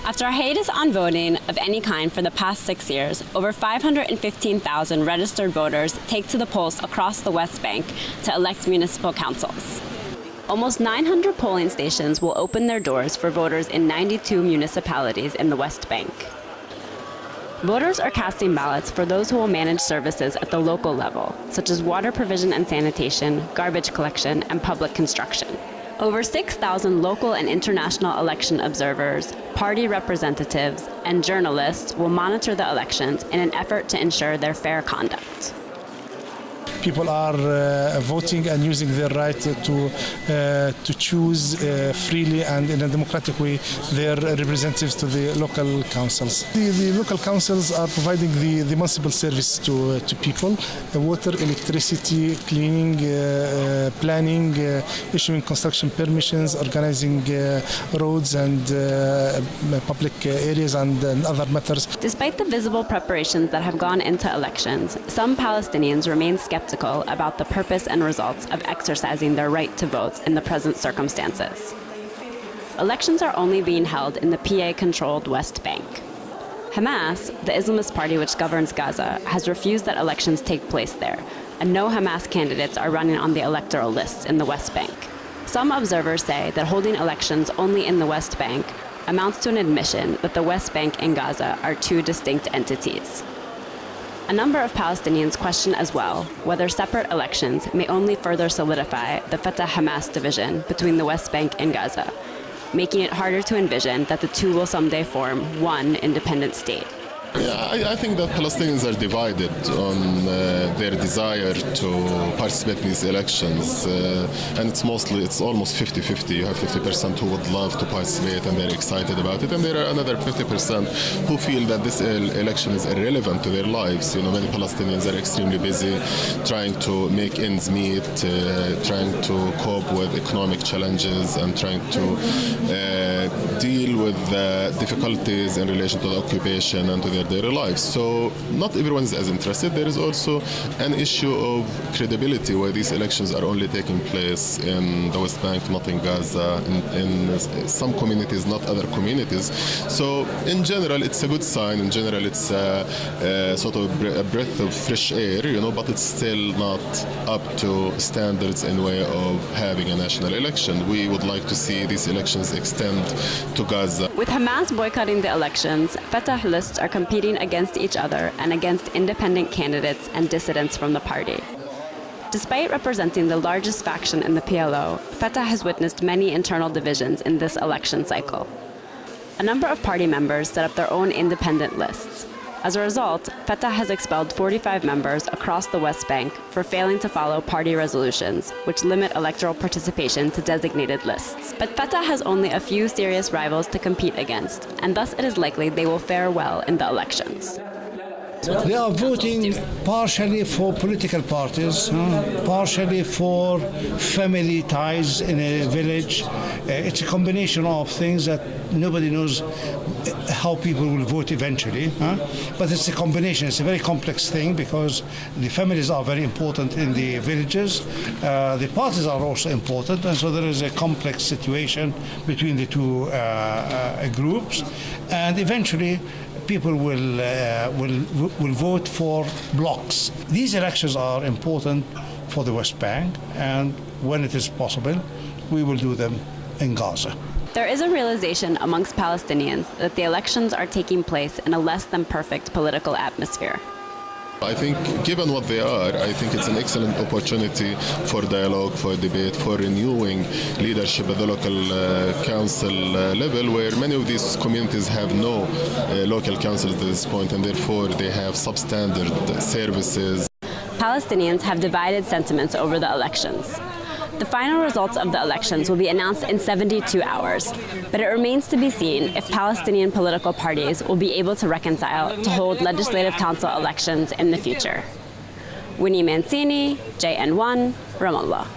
After a hiatus on voting of any kind for the past 6 years, over 515,000 registered voters take to the polls across the West Bank to elect municipal councils. Almost 900 polling stations will open their doors for voters in 92 municipalities in the West Bank. Voters are casting ballots for those who will manage services at the local level, such as water provision and sanitation, garbage collection, and public construction. Over 6,000 local and international election observers, party representatives, and journalists will monitor the elections in an effort to ensure their fair conduct. People are voting and using their right to choose freely and in a democratic way their representatives to the local councils. The local councils are providing the municipal service to people: water, electricity, cleaning, planning, issuing construction permissions, organizing roads and public areas and other matters. Despite the visible preparations that have gone into elections, some Palestinians remain skeptical about the purpose and results of exercising their right to vote in the present circumstances. Elections are only being held in the PA-controlled West Bank. Hamas, the Islamist party which governs Gaza, has refused that elections take place there, and no Hamas candidates are running on the electoral lists in the West Bank. Some observers say that holding elections only in the West Bank amounts to an admission that the West Bank and Gaza are two distinct entities. A number of Palestinians question as well whether separate elections may only further solidify the Fatah-Hamas division between the West Bank and Gaza, making it harder to envision that the two will someday form one independent state. Yeah, I think that Palestinians are divided on their desire to participate in these elections, and it's almost 50-50. You have 50% who would love to participate and they're excited about it, and there are another 50% who feel that this election is irrelevant to their lives. You know, many Palestinians are extremely busy trying to make ends meet, trying to cope with economic challenges, and trying to deal with the difficulties in relation to the occupation and to their daily lives. So not everyone is as interested. There is also an issue of credibility, where these elections are only taking place in the West Bank, not in Gaza, in some communities, not other communities. So in general, it's a good sign. In general, it's sort of a breath of fresh air, you know, but it's still not up to standards in way of having a national election. We would like to see these elections extend to Gaza. With Hamas boycotting the elections, Fatah lists are competing against each other and against independent candidates and dissidents from the party. Despite representing the largest faction in the PLO, Fatah has witnessed many internal divisions in this election cycle. A number of party members set up their own independent lists. As a result, Fatah has expelled 45 members across the West Bank for failing to follow party resolutions, which limit electoral participation to designated lists. But Fatah has only a few serious rivals to compete against, and thus it is likely they will fare well in the elections. They are voting partially for political parties, partially for family ties in a village. It's a combination of things that nobody knows how people will vote eventually, but it's a combination. It's a very complex thing because the families are very important in the villages. The parties are also important, and so there is a complex situation between the two groups, and eventually people will vote for blocks. These elections are important for the West Bank, and when it is possible, we will do them in Gaza. There is a realization amongst Palestinians that the elections are taking place in a less than perfect political atmosphere. I think, given what they are, I think it's an excellent opportunity for dialogue, for debate, for renewing leadership at the local council level, where many of these communities have no local council at this point, and therefore they have substandard services. Palestinians have divided sentiments over the elections. The final results of the elections will be announced in 72 hours, but it remains to be seen if Palestinian political parties will be able to reconcile to hold legislative council elections in the future. Winnie Mancini, JN1, Ramallah.